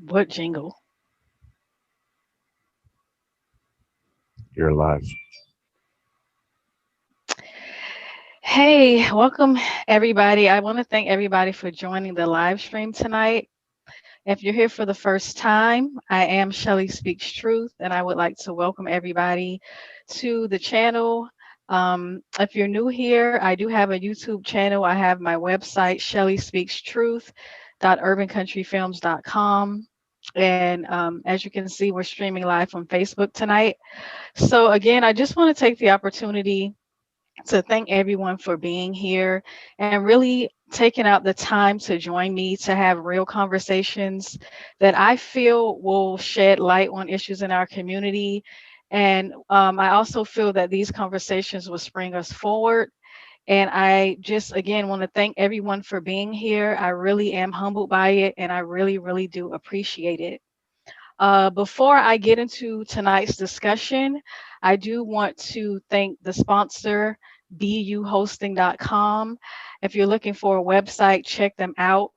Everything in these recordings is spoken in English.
What jingle? You're alive. Hey, welcome everybody. I want to thank everybody for joining the live stream tonight. If you're here for the first time, I am Shelly Speaks Truth, and I would like to welcome everybody to the channel. If you're new here, I do have a YouTube channel. I have my website, shellyspeakstruth.urbancountryfilms.com. And as you can see, we're streaming live from Facebook tonight. So, again, I just want to take the opportunity to thank everyone for being here and really taking out the time to join me to have real conversations that I feel will shed light on issues in our community. And I also feel that these conversations will spring us forward. And I just, again, want to thank everyone for being here. I really am humbled by it, and I really, really do appreciate it. Before I get into tonight's discussion, I do want to thank the sponsor, buhosting.com. If you're looking for a website, check them out.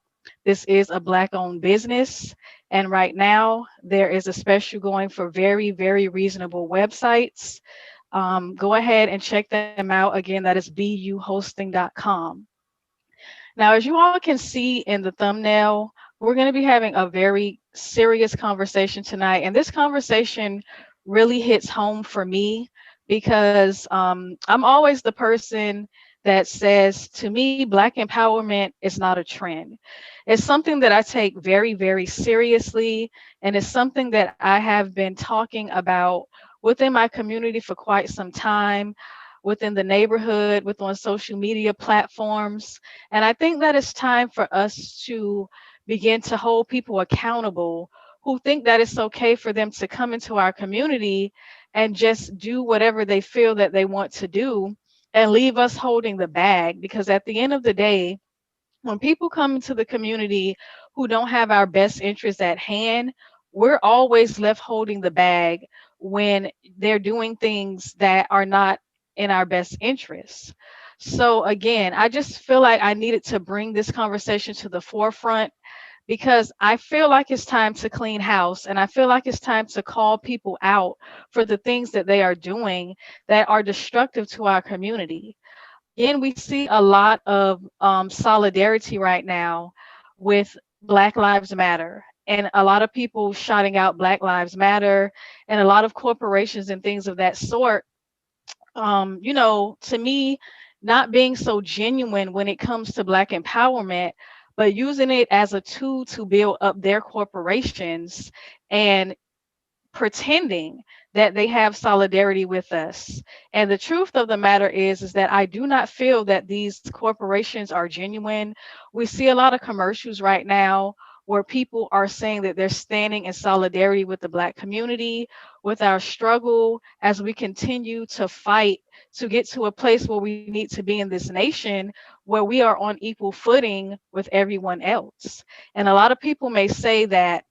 This is a Black owned business. And right now, there is a special going for very, very reasonable websites. Go ahead and check them out. Again, that is buhosting.com. Now, as you all can see in the thumbnail, we're going to be having a very serious conversation tonight. And this conversation really hits home for me because I'm always the person that says, to me, Black empowerment is not a trend. It's something that I take very, very seriously. And it's something that I have been talking about within my community for quite some time, within the neighborhood, with on social media platforms. And I think that it's time for us to begin to hold people accountable who think that it's okay for them to come into our community and just do whatever they feel that they want to do and leave us holding the bag. Because at the end of the day, when people come into the community who don't have our best interests at hand, we're always left holding the bag when they're doing things that are not in our best interests. So, again, I just feel like I needed to bring this conversation to the forefront because I feel like it's time to clean house and I feel like it's time to call people out for the things that they are doing that are destructive to our community. Again, we see a lot of solidarity right now with Black Lives Matter, and a lot of people shouting out Black Lives Matter, and a lot of corporations and things of that sort. To me, not being so genuine when it comes to Black empowerment, but using it as a tool to build up their corporations and pretending that they have solidarity with us. And the truth of the matter is that I do not feel that these corporations are genuine. We see a lot of commercials right now where people are saying that they're standing in solidarity with the Black community, with our struggle as we continue to fight to get to a place where we need to be in this nation where we are on equal footing with everyone else. And a lot of people may say that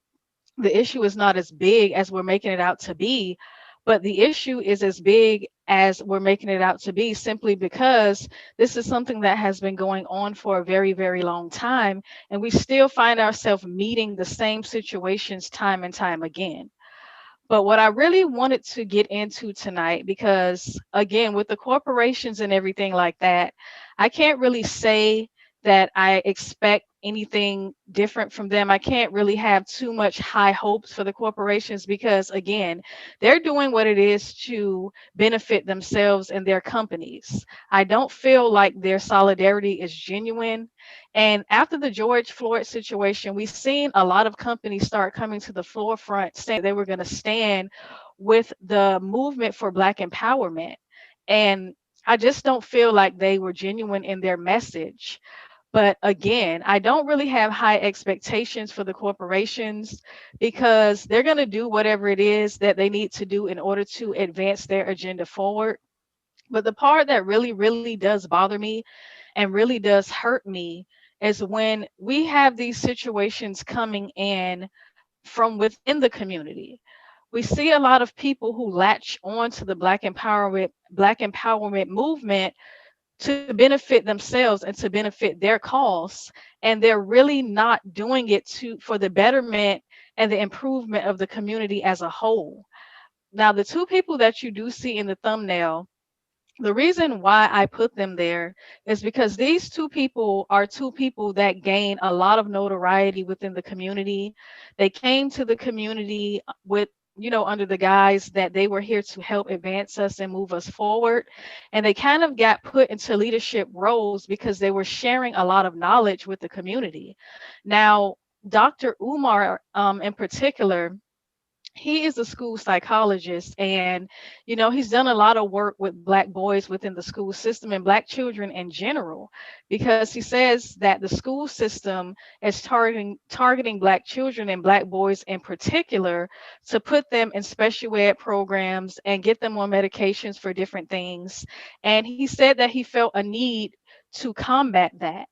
the issue is not as big as we're making it out to be, but the issue is as big as we're making it out to be simply because this is something that has been going on for a very, very long time. And we still find ourselves meeting the same situations time and time again. But what I really wanted to get into tonight, because again, with the corporations and everything like that, I can't really say that I expect anything different from them. I can't really have too much high hopes for the corporations because, again, they're doing what it is to benefit themselves and their companies. I don't feel like their solidarity is genuine. And after the George Floyd situation, we've seen a lot of companies start coming to the forefront saying they were going to stand with the movement for Black empowerment. And I just don't feel like they were genuine in their message. But again, I don't really have high expectations for the corporations because they're going to do whatever it is that they need to do in order to advance their agenda forward. But the part that really, really does bother me and really does hurt me is when we have these situations coming in from within the community. We see a lot of people who latch on to the Black empowerment movement to benefit themselves and to benefit their cause, and they're really not doing it to for the betterment and the improvement of the community as a whole. Now, the two people that you do see in the thumbnail, the reason why I put them there is because these two people are two people that gain a lot of notoriety within the community. They came to the community with, under the guise that they were here to help advance us and move us forward. And they kind of got put into leadership roles because they were sharing a lot of knowledge with the community. Now, Dr. Umar, in particular, he is a school psychologist, and he's done a lot of work with black boys within the school system and black children in general, because he says that the school system is targeting black children and black boys in particular to put them in special ed programs and get them on medications for different things. And he said that he felt a need to combat that.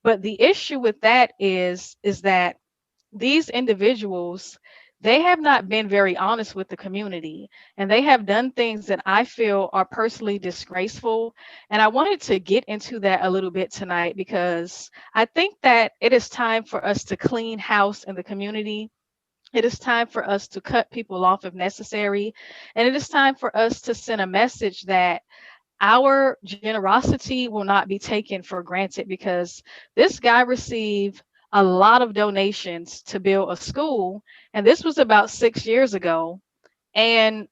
But the issue with that is that these individuals, they have not been very honest with the community, and they have done things that I feel are personally disgraceful. And I wanted to get into that a little bit tonight because I think that it is time for us to clean house in the community. It is time for us to cut people off if necessary, and it is time for us to send a message that our generosity will not be taken for granted, because this guy received a lot of donations to build a school, and this was about 6 years ago. And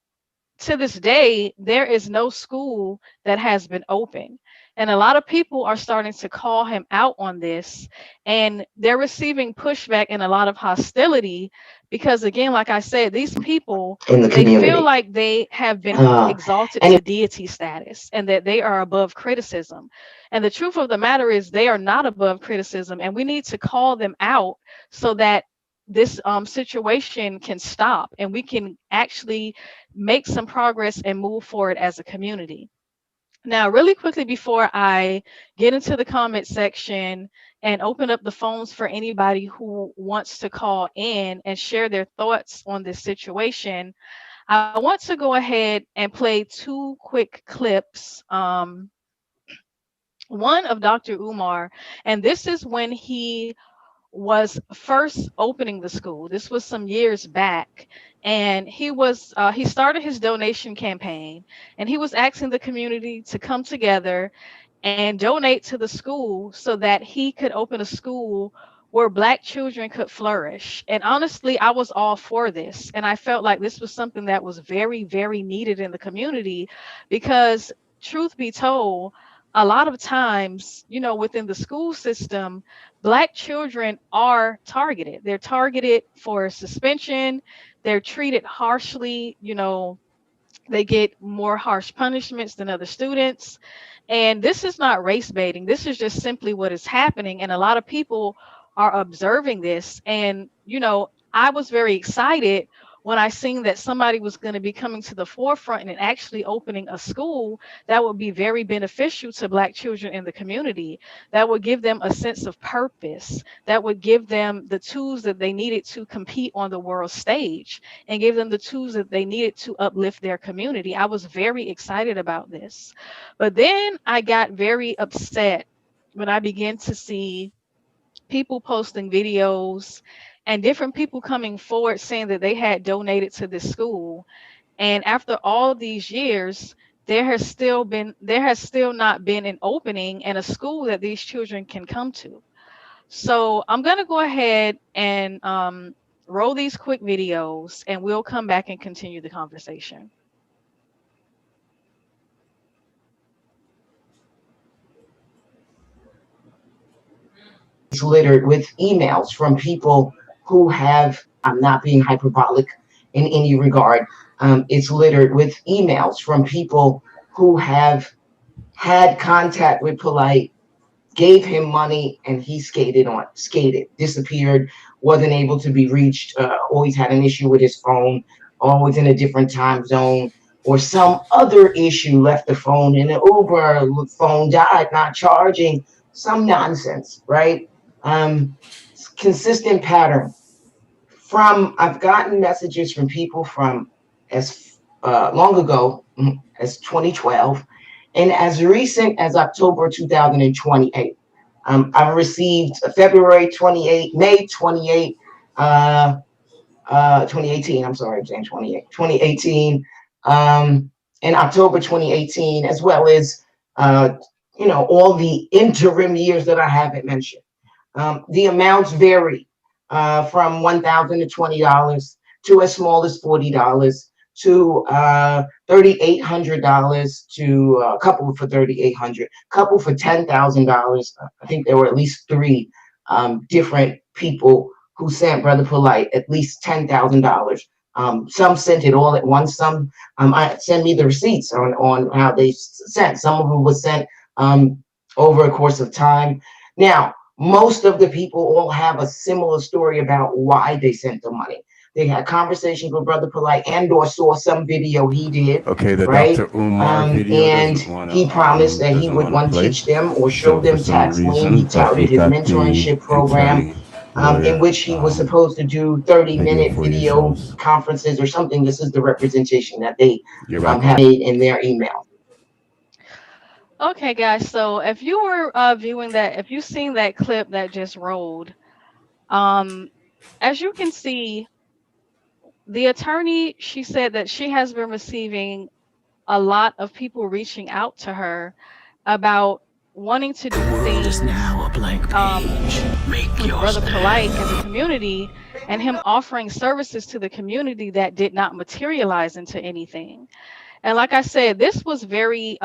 to this day, there is no school that has been open. And a lot of people are starting to call him out on this, and they're receiving pushback and a lot of hostility because, again, like I said, these people, in the they feel community. like they have been exalted And to deity status and that they are above criticism. And the truth of the matter is, they are not above criticism, and we need to call them out so that this situation can stop and we can actually make some progress and move forward as a community. Now, really quickly before I get into the comment section and open up the phones for anybody who wants to call in and share their thoughts on this situation, I want to go ahead and play two quick clips. One of Dr. Umar, and this is when he was first opening the school. This was some years back, and he started his donation campaign, and he was asking the community to come together and donate to the school so that he could open a school where black children could flourish. And honestly, I was all for this, and I felt like this was something that was very, very needed in the community, because truth be told, a lot of times, within the school system, black children are targeted. They're targeted for suspension. They're treated harshly. They get more harsh punishments than other students. And this is not race baiting. This is just simply what is happening. And a lot of people are observing this. And, I was very excited when I seen that somebody was going to be coming to the forefront and actually opening a school that would be very beneficial to black children in the community, that would give them a sense of purpose, that would give them the tools that they needed to compete on the world stage, and give them the tools that they needed to uplift their community. I was very excited about this. But then I got very upset when I began to see people posting videos and different people coming forward saying that they had donated to this school. And after all of these years, there has still not been an opening and a school that these children can come to. So I'm going to go ahead and roll these quick videos, and we'll come back and continue the conversation. it's littered with emails from people who have, I'm not being hyperbolic in any regard, it's littered with emails from people who have had contact with Polite, gave him money, and he skated, disappeared, wasn't able to be reached, always had an issue with his phone, always in a different time zone, or some other issue, left the phone in an Uber, phone died, not charging, some nonsense, right? Um, Consistent pattern. I've gotten messages from people from as long ago as 2012, and as recent as October 2028. I've received February 28, May 28, 2018. I'm sorry, I'm saying 2018, in October 2018, as well as, uh, all the interim years that I haven't mentioned. The amounts vary from $1,020 to as small as $40 to $3,800 to a couple for $3,800, couple for $10,000. I think there were at least three different people who sent Brother Polite at least $10,000. Some sent it all at once. Some I send me the receipts on how they sent. Some of them was sent over a course of time. Now, most of the people all have a similar story about why they sent the money. They had conversations with Brother Polite and or saw some video he did, Okay, the right? Dr. Umar video And he promised that he doesn't would wanna one play. teach them or show So for them some tax lien. He reason, touted Buffy his got the mentorship program, attorney lawyer in which he was supposed to do video 30-minute for you video shows. conferences or something. This is the representation that they You're back. have made in their email. Okay, guys. So if you were viewing that, if you've seen that clip that just rolled, um, as you can see, the attorney, she said that she has been receiving a lot of people reaching out to her about wanting to The do world is things now a blank um, page. Make with your Brother Polite in the stand. community, and him offering services to the community that did not materialize into anything. And like I said, this was very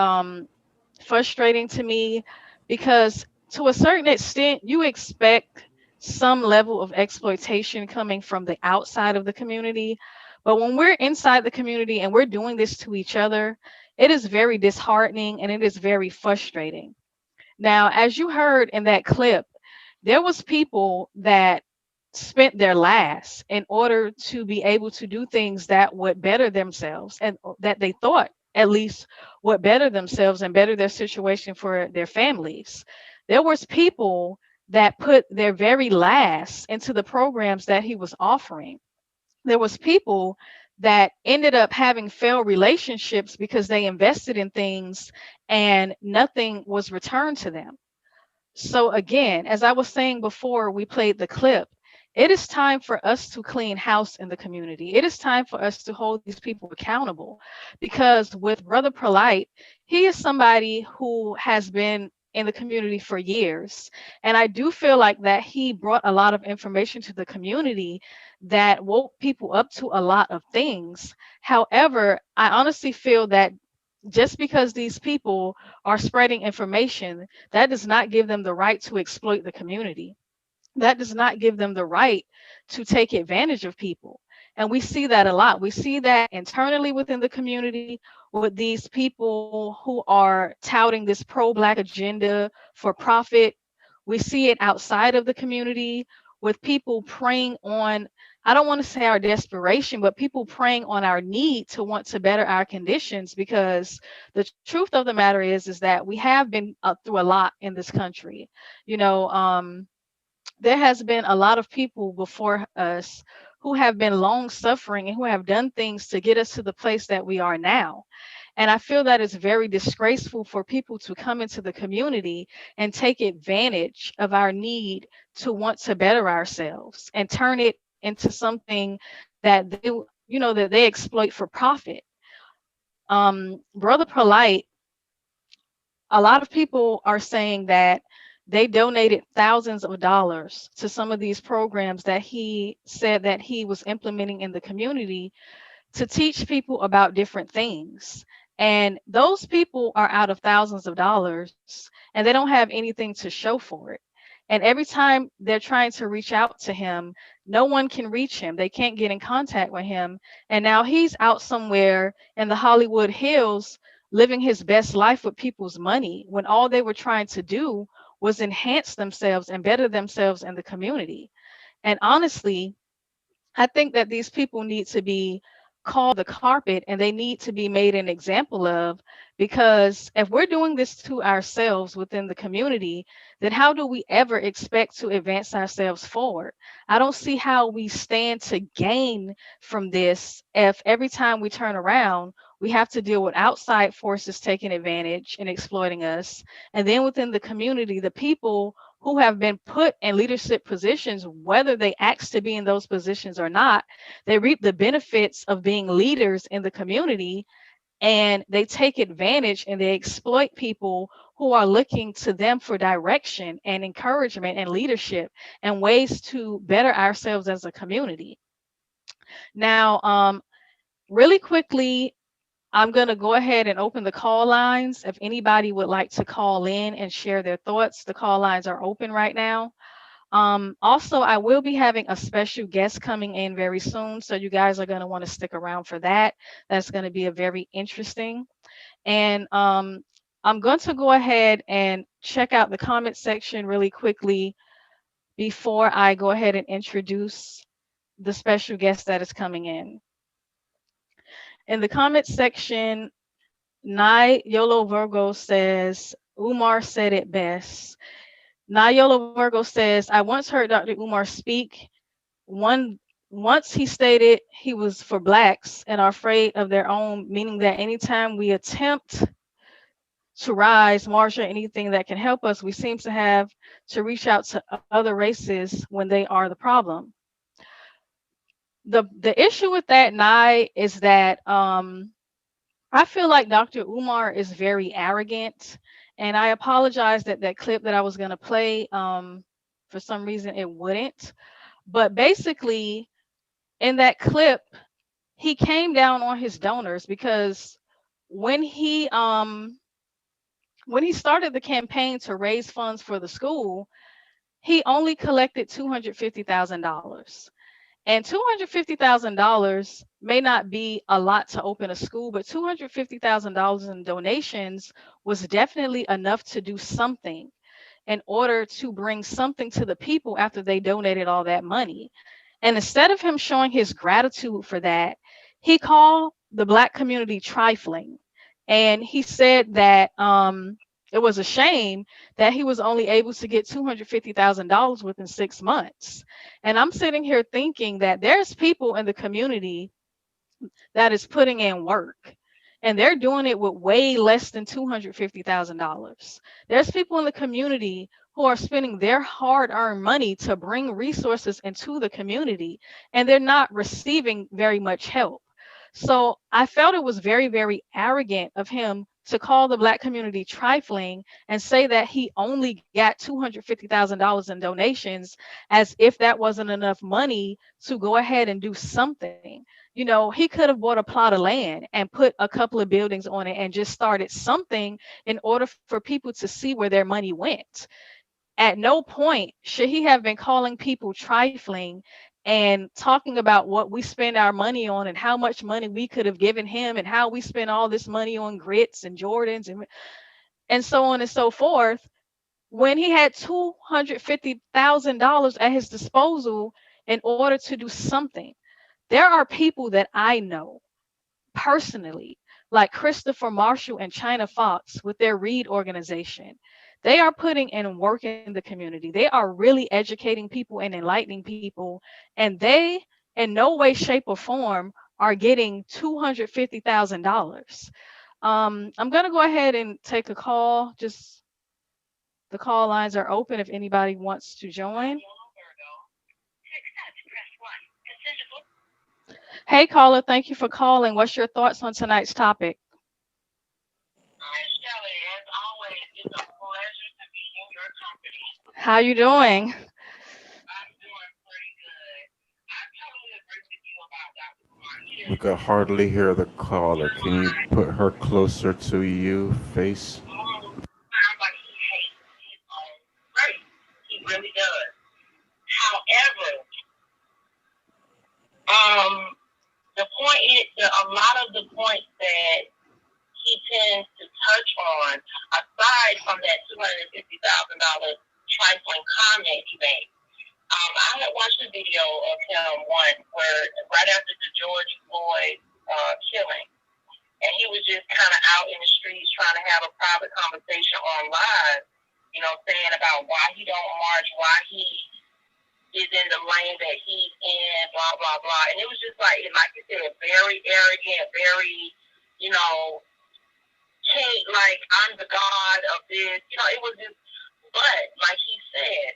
frustrating to me because to a certain extent you expect some level of exploitation coming from the outside of the community, but when we're inside the community and we're doing this to each other, it is very disheartening and it is very frustrating. Now, as you heard in that clip, there was people that spent their last in order to be able to do things that would better themselves and that they thought at least would better themselves and better their situation for their families. There was people that put their very last into the programs that he was offering. There was people that ended up having failed relationships because they invested in things and nothing was returned to them. So again, as I was saying before we played the clip, it is time for us to clean house in the community. It is time for us to hold these people accountable because with Brother Polite, he is somebody who has been in the community for years. And I do feel like that he brought a lot of information to the community that woke people up to a lot of things. However, I honestly feel that just because these people are spreading information, that does not give them the right to exploit the community. That does not give them the right to take advantage of people. And we see that a lot. We see that internally within the community with these people who are touting this pro Black agenda for profit. We see it outside of the community with people preying on, I don't want to say our desperation, but people preying on our need to want to better our conditions because the truth of the matter is that we have been through a lot in this country. You know, there has been a lot of people before us who have been long suffering and who have done things to get us to the place that we are now. And I feel that it's very disgraceful for people to come into the community and take advantage of our need to want to better ourselves and turn it into something that that they exploit for profit. Brother Polite, a lot of people are saying that they donated thousands of dollars to some of these programs that he said that he was implementing in the community to teach people about different things. And those people are out of thousands of dollars and they don't have anything to show for it. And every time they're trying to reach out to him, no one can reach him. They can't get in contact with him. And now he's out somewhere in the Hollywood Hills living his best life with people's money when all they were trying to do was enhance themselves and better themselves in the community. And honestly, I think that these people need to be called the carpet and they need to be made an example of, because if we're doing this to ourselves within the community, then how do we ever expect to advance ourselves forward? I don't see how we stand to gain from this if every time we turn around, we have to deal with outside forces taking advantage and exploiting us. And then within the community, the people who have been put in leadership positions, whether they ask to be in those positions or not, they reap the benefits of being leaders in the community, and they take advantage and they exploit people who are looking to them for direction and encouragement and leadership and ways to better ourselves as a community. Now, really quickly, I'm going to go ahead and open the call lines. If anybody would like to call in and share their thoughts, the call lines are open right now. Also, I will be having a special guest coming in very soon, so you guys are going to want to stick around for that. That's going to be a very interesting. And I'm going to go ahead and check out the comment section really quickly before I go ahead and introduce the special guest that is coming in. In the comment section, Nai Yolo Virgo says, Umar said it best. Nai Yolo Virgo says, I once heard Dr. Umar speak. One Once he stated he was for blacks and are afraid of their own, meaning that anytime we attempt to rise, march, or anything that can help us, we seem to have to reach out to other races when they are the problem. The issue with that, Nye, is that I feel like Dr. Umar is very arrogant, and I apologize that that clip that I was going to play, for some reason it wouldn't. But basically, in that clip, he came down on his donors because when he um when he started the campaign to raise funds for the school, he only collected $250,000. And $250,000 may not be a lot to open a school, but $250,000 in donations was definitely enough to do something in order to bring something to the people after they donated all that money. And instead of him showing his gratitude for that, he called the Black community trifling. And he said that it was a shame that he was only able to get $250,000 within 6 months. And I'm sitting here thinking that there's people in the community that is putting in work. And they're doing it with way less than $250,000. There's people in the community who are spending their hard earned money to bring resources into the community, and they're not receiving very much help. So I felt it was very, very arrogant of him to call the Black community trifling and say that he only got $250,000 in donations, as if that wasn't enough money to go ahead and do something. He could have bought a plot of land and put a couple of buildings on it and just started something in order for people to see where their money went. At no point should he have been calling people trifling and talking about what we spend our money on and how much money we could have given him and how we spend all this money on grits and Jordans and so on and so forth, when he had $250,000 at his disposal in order to do something. There are people that I know personally, like Christopher Marshall and China Fox with their Read organization. They are putting in work in the community. They are really educating people and enlightening people, and they, in no way, shape, or form, are getting $250,000. I'm gonna go ahead and take a call. Just the call lines are open if anybody wants to join. Hey, caller, thank you for calling. What's your thoughts on tonight's topic? How you doing? We could hardly hear the caller. Can you put her closer to you, face? He really does. However, um, the point is a lot of the points that he tends to touch on, aside from that $250,000 trifling comment he made. I had watched a video of him one where right after the George Floyd killing, and he was just kind of out in the streets trying to have a private conversation online, saying about why he don't march, why he is in the lane that he's in, blah blah blah. And it was just like you said, very arrogant, very, can't, like, I'm the god of this. It was just But like he said,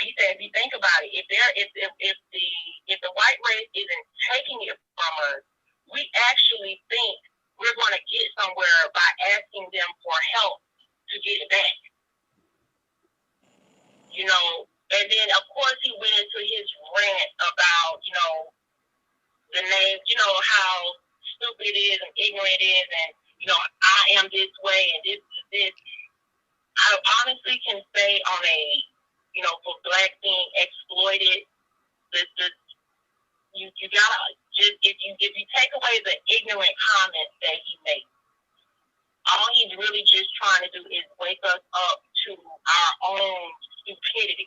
if you think about it, if the white race isn't taking it from us, we actually think we're going to get somewhere by asking them for help to get it back. You know, and then of course he went into his rant about, the name, how stupid it is and ignorant it is, and I am this way and this is this. I honestly can say on a, for black being exploited, the you gotta just if you take away the ignorant comments that he makes, all he's really just trying to do is wake us up to our own stupidity.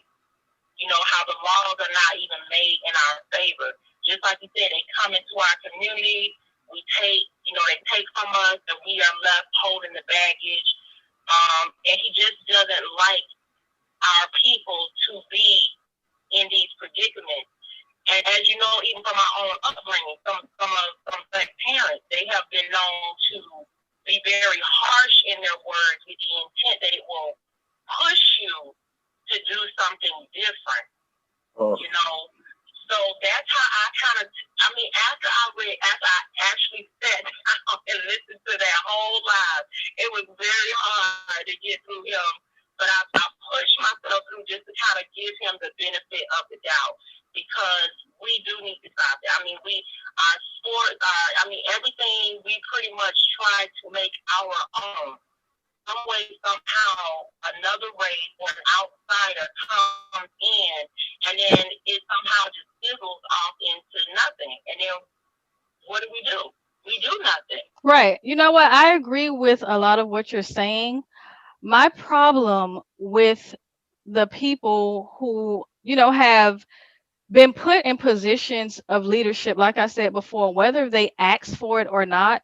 How the laws are not even made in our favor. Just like you said, they come into our community, we take, they take from us, and we are left holding the baggage. And he just doesn't like our people to be in these predicaments. And as you know, even from our own upbringing, some black parents, they have been known to be very harsh in their words with the intent that it will push you to do something different. So that's how I kind of, after I actually sat down and listened to that whole live, it was very hard to get through him. But I pushed myself through just to kind of give him the benefit of the doubt, because we do need to stop it. Our sports, everything, we pretty much try to make our own. Some way, somehow, another race or an outsider comes in, and then it somehow just fizzles off into nothing. And then what do? We do nothing. Right. You know what? I agree with a lot of what you're saying. My problem with the people who, have been put in positions of leadership, like I said before, whether they ask for it or not,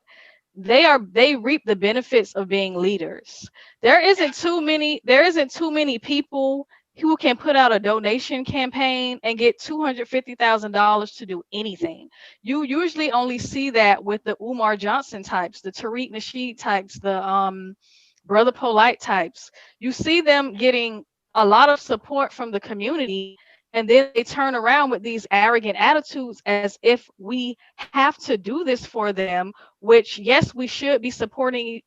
they reap the benefits of being leaders. There isn't too many people who can put out a donation campaign and get $250,000 to do anything. You usually only see that with the Umar Johnson types, the Tariq Nasheed types, the Brother Polite types. You see them getting a lot of support from the community, and then they turn around with these arrogant attitudes as if we have to do this for them, which yes, we should be supporting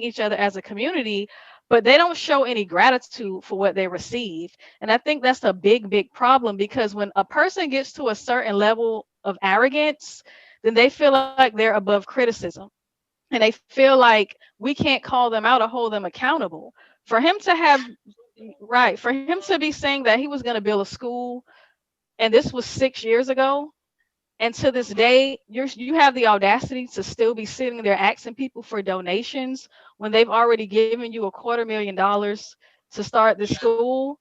each other as a community, but they don't show any gratitude for what they received. And I think that's a big problem, because when a person gets to a certain level of arrogance, then they feel like they're above criticism, and they feel like we can't call them out or hold them accountable. For him to have Right, for him to be saying that he was going to build a school, and this was 6 years ago, and to this day you have the audacity to still be sitting there asking people for donations when they've already given you $250,000 to start the school.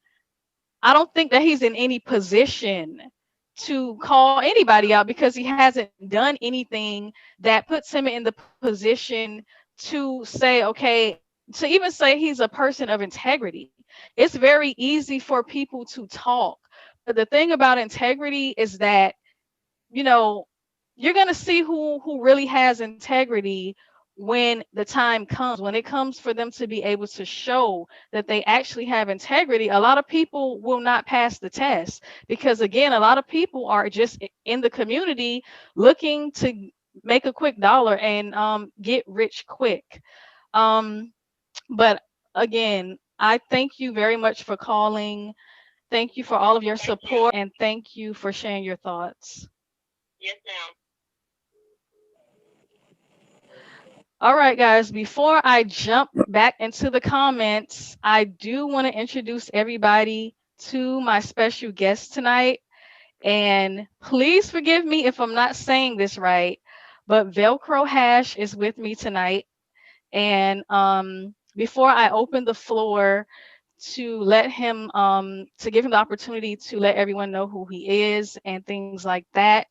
I don't think that he's in any position to call anybody out, because he hasn't done anything that puts him in the position to say, okay, to even say he's a person of integrity. It's very easy for people to talk, but the thing about integrity is that, you know, you're going to see who really has integrity when the time comes, when it comes for them to be able to show that they actually have integrity. A lot of people will not pass the test, because again, a lot of people are just in the community looking to make a quick dollar and get rich quick. um but again, I thank you very much for calling. Thank you for all of your Thank you. support, and thank you for sharing your thoughts. Yes, ma'am. All right, guys, before I jump back into the comments, I do want to introduce everybody to my special guest tonight. And please forgive me if I'm not saying this right, but Velcro Hash is with me tonight. And before I open the floor to let him, to give him the opportunity to let everyone know who he is and things like that,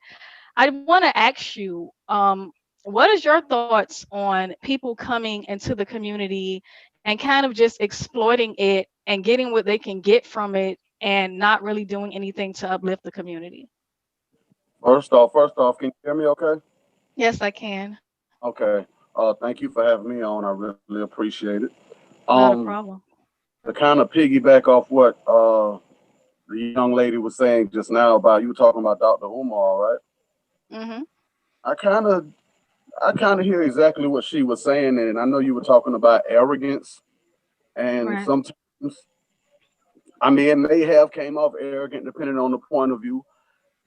I want to ask you, what is your thoughts on people coming into the community and kind of just exploiting it and getting what they can get from it and not really doing anything to uplift the community? First off, can you hear me okay? Yes, I can. Okay. Thank you for having me on. I really appreciate it. Not a Um, problem. to kind of piggyback off what the young lady was saying just now about you were talking about Dr. Umar, right? Mm-hmm. I kind of I kind of hear exactly what she was saying, and I know you were talking about arrogance, and Right. sometimes I mean it may have came off arrogant depending on the point of view,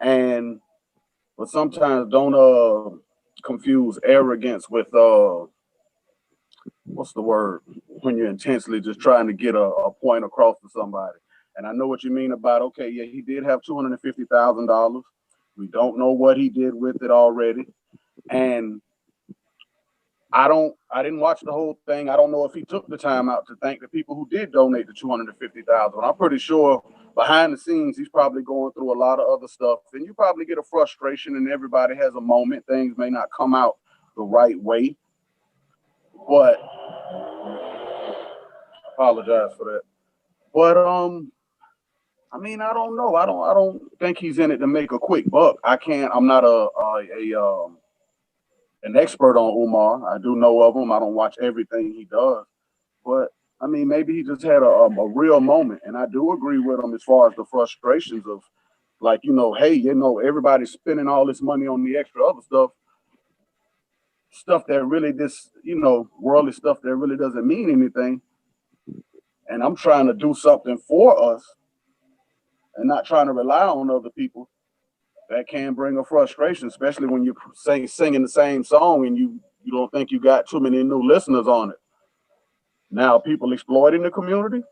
and but sometimes don't confuse arrogance with what's the word when you're intensely just trying to get a point across to somebody. And I know what you mean about okay, yeah, he did have $250,000. We don't know what he did with it already, and I didn't watch the whole thing. I don't know if he took the time out to thank the people who did donate the 250,000. I'm pretty sure behind the scenes he's probably going through a lot of other stuff, and you probably get a frustration. And everybody has a moment. Things may not come out the right way, but apologize for that. But I mean, I don't know. I don't think he's in it to make a quick buck. I can't. I'm not an expert on Umar. I do know of him. I don't watch everything he does, but I mean, maybe he just had a real moment. And I do agree with him as far as the frustrations of, like, hey, everybody's spending all this money on the extra other stuff that really just, worldly stuff that really doesn't mean anything. And I'm trying to do something for us and not trying to rely on other people. That can bring a frustration, especially when you're singing the same song and you don't think you got too many new listeners on it. Now, people exploiting the community,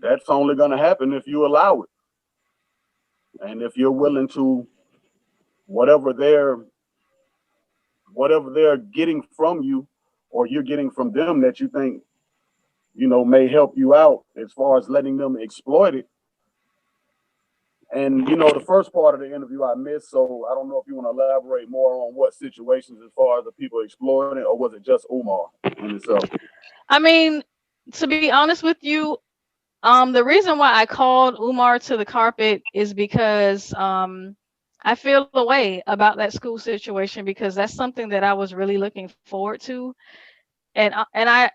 that's only going to happen if you allow it. And if you're willing to whatever they're whatever they're getting from you or you're getting from them that you think may help you out as far as letting them exploit it. And the first part of the interview I missed, so I don't know if you want to elaborate more on what situations as far as the people exploiting it, or was it just Umar in itself? I mean, to be honest with you, the reason why I called Umar to the carpet is because I feel a way about that school situation because that's something that I was really looking forward to, and I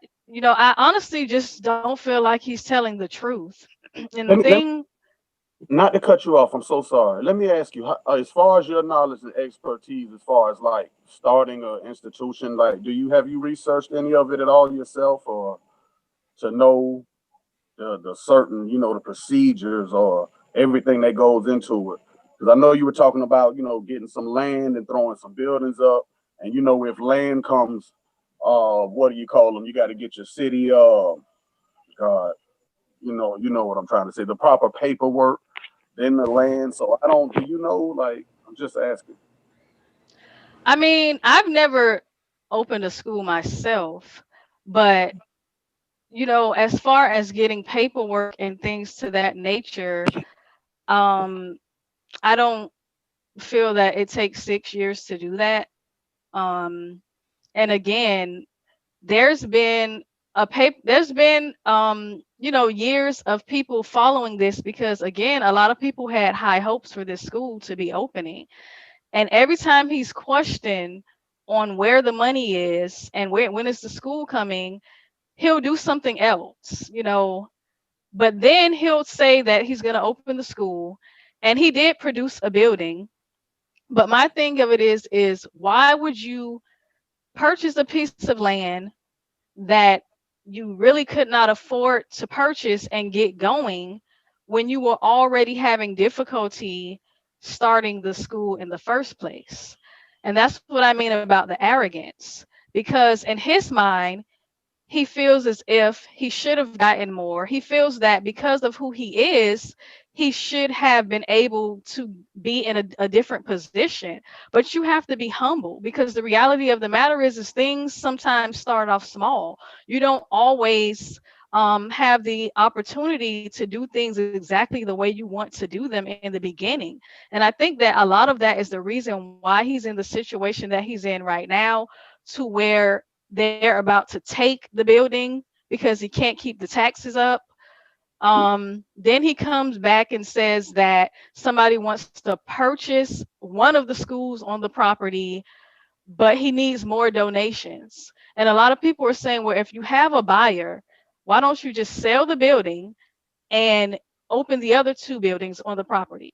honestly just don't feel like he's telling the truth. And the Let me thing, not to cut you off. I'm so sorry. Let me ask you, as far as your knowledge and expertise, as far as like starting an institution, like, have you researched any of it at all yourself, or to know the certain, the procedures or everything that goes into it? Because I know you were talking about, getting some land and throwing some buildings up, and if land comes, what do you call them? You got to get your city, God, what I'm trying to say, the proper paperwork, then the land. So I don't, do you know? Like, I'm just asking. I mean, I've never opened a school myself, but as far as getting paperwork and things to that nature, um, I don't feel that it takes 6 years to do that. Um, and again, there's been years of people following this because again, a lot of people had high hopes for this school to be opening. And every time he's questioned on where the money is and when is the school coming, he'll do something else. But then he'll say that he's going to open the school, and he did produce a building. But my thing of it is why would you purchase a piece of land that you really could not afford to purchase and get going when you were already having difficulty starting the school in the first place? And that's what I mean about the arrogance. Because in his mind, he feels as if he should have gotten more. He feels that because of who he is, he should have been able to be in a different position. But you have to be humble because the reality of the matter is things sometimes start off small. You don't always have the opportunity to do things exactly the way you want to do them in the beginning. And I think that a lot of that is the reason why he's in the situation that he's in right now, to where they're about to take the building because he can't keep the taxes up. Then he comes back and says that somebody wants to purchase one of the schools on the property, but he needs more donations. And a lot of people are saying, well, if you have a buyer, Why don't you just sell the building and open the other two buildings on the property?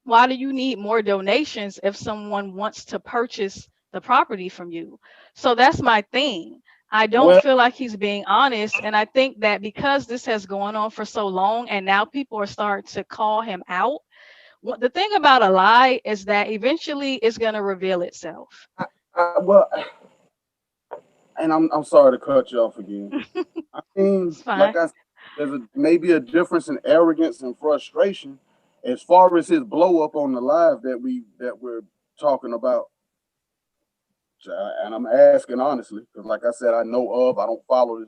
Why do you need more donations if someone wants to purchase the property from you? So that's my thing. I don't Well, feel like he's being honest. And I think that because this has gone on for so long and now people are starting to call him out, the thing about a lie is that eventually it's going to reveal itself. well, and I'm sorry to cut you off again. I mean, It's like fine. I said, there's maybe a difference in arrogance and frustration as far as his blow up on the live that we're talking about. And I'm asking honestly, because like I said, I know of, I don't follow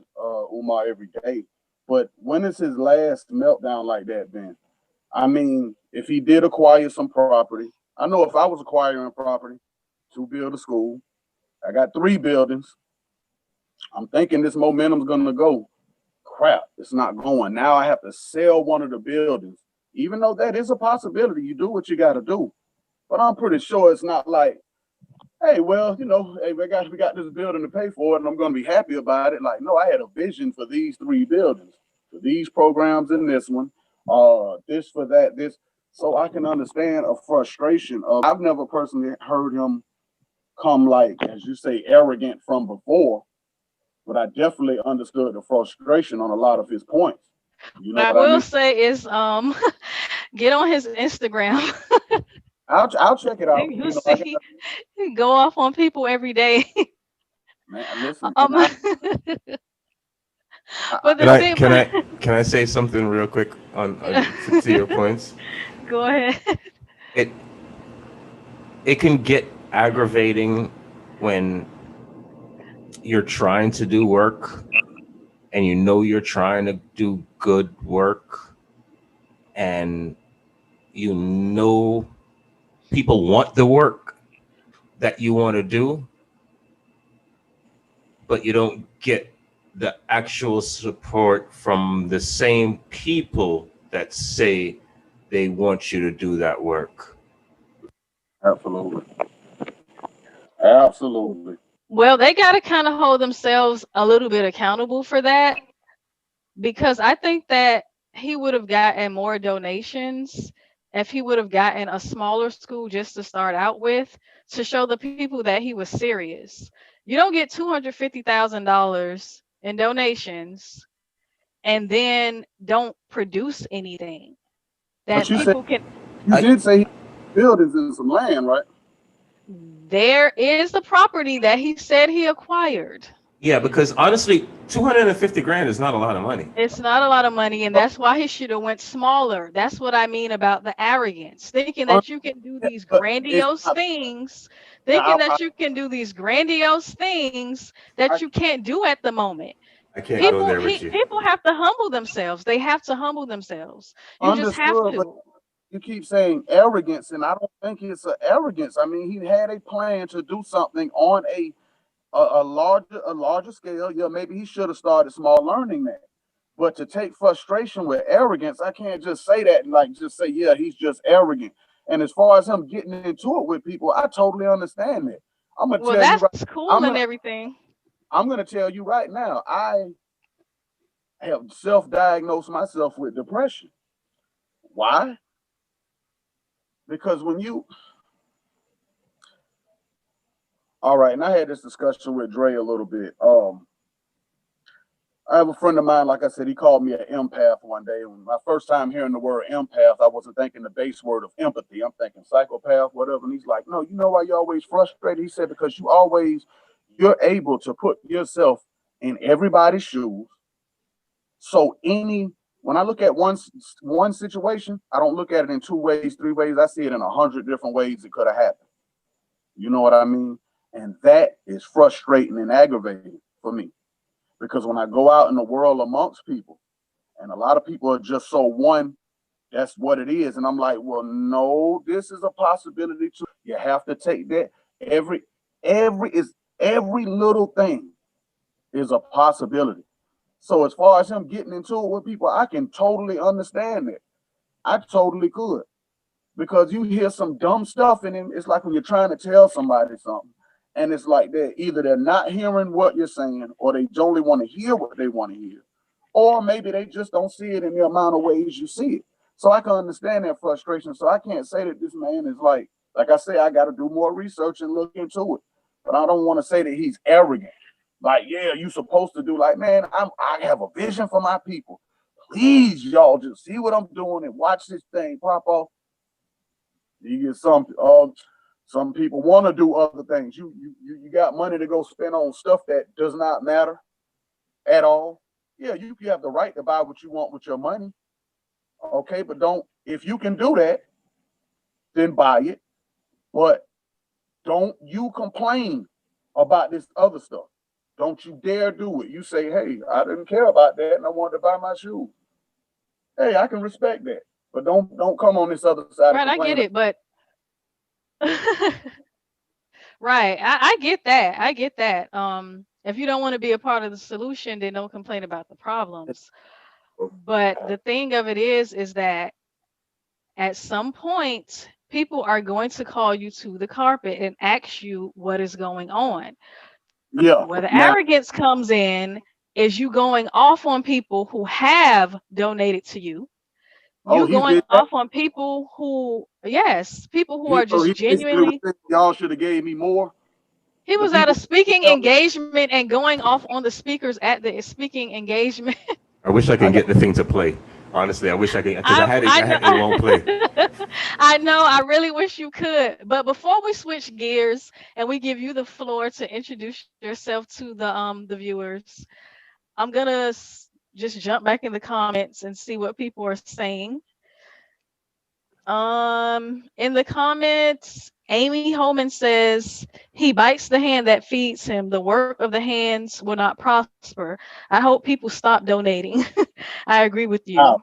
Umar every day. But when is his last meltdown like that been? I mean, if he did acquire some property, I know if I was acquiring property to build a school, I got 3 buildings. I'm thinking this momentum's gonna go. Crap, it's not going. Now I have to sell one of the buildings. Even though that is a possibility, you do what you gotta do. But I'm pretty sure it's not like, hey, well, hey, we got this building to pay for it, and I'm going to be happy about it. Like, no, I had a vision for these 3 buildings, for these programs in this one, this for that, this, so I can understand a frustration of. I've never personally heard him come like, as you say, arrogant from before, but I definitely understood the frustration on a lot of his points. You know What I what I will mean? say is get on his Instagram. I'll check it out. You'll I see got he go off on people every day. man. Listen, and um, but Can the I I thing can about I can I say something real quick to your points? go ahead. It it can get aggravating when you're trying to do work and you know you're trying to do good work and you know people want the work that you want to do, but you don't get the actual support from the same people that say they want you to do that work. absolutely, absolutely. Well, they got to kind of hold themselves a little bit accountable for that because I think that he would have gotten more donations if he would have gotten a smaller school just to start out with to show the people that he was serious. You don't get $250,000 in donations and then don't produce anything But that people can. you I did say he buildings and some land, right? There is the property that he said he acquired. Yeah, because honestly, 250 grand is not a lot of money. It's not a lot of money, and that's why he should have went smaller. That's what I mean about the arrogance, thinking that you can do these But it's grandiose not. things, I, thinking I, that you can do these grandiose things that I you can't do at the moment. I can't go People, there with you. people have to humble themselves. They have to humble themselves. You just have understood, but to. you keep saying arrogance, and I don't think it's an arrogance. I mean, he had a plan to do something on a larger scale. Yeah, maybe he should have started small, learning that. But to take frustration with arrogance, I can't just say that and like just say, yeah, he's just arrogant. And as far as him getting into it with people, I totally understand that. I'm gonna Well, tell you right. that's cool I'm and gonna everything. I'm gonna tell you right now. I have self-diagnosed myself with depression. Why? Because when you all right, and I had this discussion with Dre a little bit. I have a friend of mine, like I said, he called me an empath one day. And my first time hearing the word empath, I wasn't thinking the base word of empathy. I'm thinking psychopath, whatever. And he's like, no, you know why you're always frustrated? He said, because you're able to put yourself in everybody's shoes. So when I look at one situation, I don't look at it in 2 ways, 3 ways. I see it in 100 different ways it could have happened. You know what I mean? And that is frustrating and aggravating for me because when I go out in the world amongst people, and a lot of people are just so one, that's what it is. And I'm like, well, no, this is a possibility too. You have to take that. Every is every little thing is a possibility. So as far as him getting into it with people, I can totally understand it. I totally could. Because you hear some dumb stuff and it's like when you're trying to tell somebody something and it's like they're not hearing what you're saying or they only want to hear what they want to hear. or maybe they just don't see it in the amount of ways you see it. So I can understand that frustration. So I can't say that this man is like I say, I got to do more research and look into it. But I don't want to say that he's arrogant. Like, yeah, you supposed to do. Like, man, I have a vision for my people. Please, y'all, just see what I'm doing and watch this thing pop off. You get some people want to do other things. You got money to go spend on stuff that does not matter at all. Yeah, you have the right to buy what you want with your money. Okay, but don't, if you can do that, then buy it. But don't you complain about this other stuff. Don't you dare do it. You say, hey, I didn't care about that and I wanted to buy my shoes. Hey, I can respect that. But don't come on this other side Right, and I get complain. it, but right, I get that. I get that. If you don't want to be a part of the solution, then don't complain about the problems. But the thing of it is that at some point, people are going to call you to the carpet and ask you what is going on. Yeah. Where the Now, arrogance comes in is you going off on people who have donated to you. oh, You he going did that. off on people who, yes, people who are So just he basically was genuinely. saying y'all should have gave me more. He The was at a people speaking engagement and going off on the speakers at the speaking engagement. I wish I I can got get the thing to play. Honestly, I wish I could because I know. it won't play. I know. I really wish you could. But before we switch gears and we give you the floor to introduce yourself to the viewers, I'm gonna just jump back in the comments and see what people are saying. In the comments, Amy Holman says he bites the hand that feeds him. The work of the hands will not prosper. I hope people stop donating. I agree with you. out.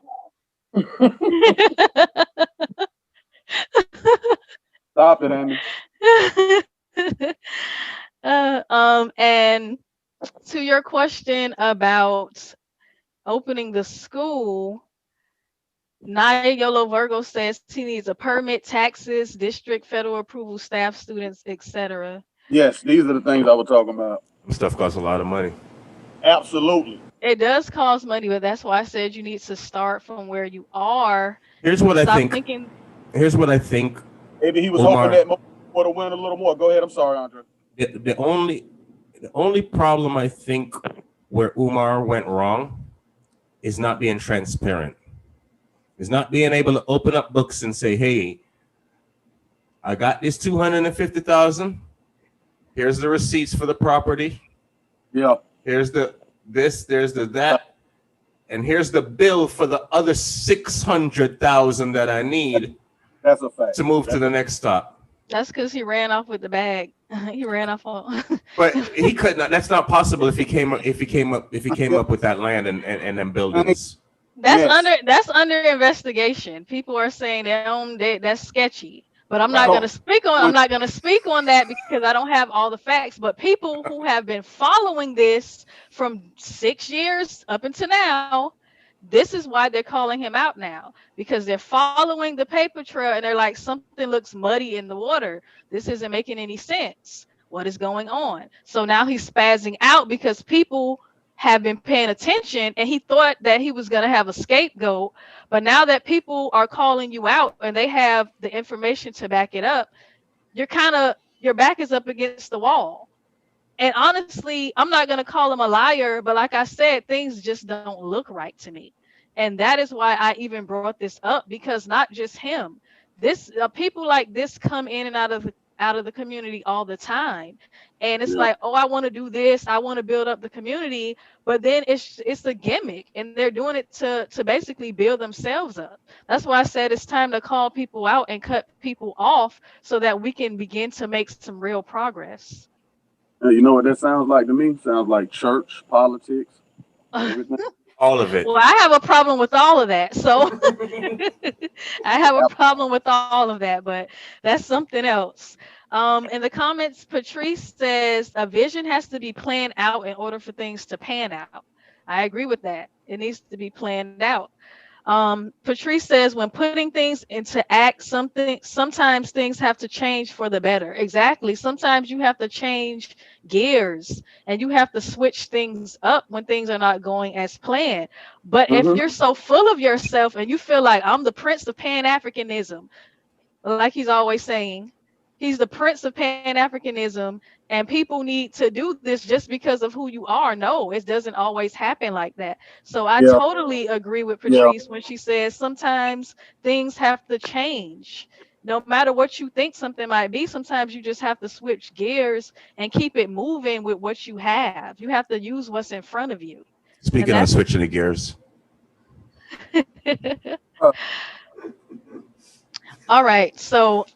Stop it, Amy. And to your question about opening the school, Naya Yolo Virgo says he needs a permit, taxes, district, federal approval, staff, students, etc. Yes, these are the things I was talking about. Stuff costs a lot of money. Absolutely. It does cost money, but that's why I said you need to start from where you are. Here's what I Stop think. thinking. Here's what I think, Maybe he was hoping Omar. that would have win a little more. Go ahead. I'm sorry, Andre. The only problem I think where Umar went wrong is not being transparent. Is not being able to open up books and say, "Hey, I got this 250,000. Here's the receipts for the property. Yeah. Here's the this. There's the that, and here's the bill for the other 600,000 that I need That's a fact. to move to the next stop." That's because he ran off with the bag. He ran off on. But he could not. That's not possible if he came up with that land and them buildings. Yes. That's under investigation. People are saying that's sketchy. But I'm not Right. going to speak on I'm not going to speak on that because I don't have all the facts. But people who have been following this from 6 years up until now, this is why they're calling him out now, because they're following the paper trail and they're like, something looks muddy in the water. This isn't making any sense. What is going on? So now he's spazzing out because people have been paying attention and he thought that he was going to have a scapegoat. But now that people are calling you out and they have the information to back it up, your back is up against the wall. And honestly, I'm not going to call him a liar, but like I said, things just don't look right to me. And that is why I even brought this up, because not just him, this people like this come in and out of the community all the time. And it's Yeah. like, oh, I want to do this, I want to build up the community, but then it's a gimmick and they're doing it to basically build themselves up. That's why I said it's time to call people out and cut people off so that we can begin to make some real progress. You know what that sounds like to me? Sounds like church politics. Everything. All of it. Well, I have a problem with all of that. So I have a problem with all of that, but that's something else. In the comments, Patrice says a vision has to be planned out in order for things to pan out. I agree with that. It needs to be planned out. Patrice says when putting things into act, sometimes things have to change for the better. Exactly. Sometimes you have to change gears and you have to switch things up when things are not going as planned. But if Mm-hmm. you're so full of yourself and you feel like I'm the prince of Pan-Africanism, like he's always saying, he's the prince of Pan-Africanism, and people need to do this just because of who you are. No, it doesn't always happen like that. So I Yeah, totally agree with yeah, Patrice when she says sometimes things have to change. No matter what you think something might be, sometimes you just have to switch gears and keep it moving with what you have. You have to use what's in front of you. And Speaking of that's switching the gears, uh, all right. So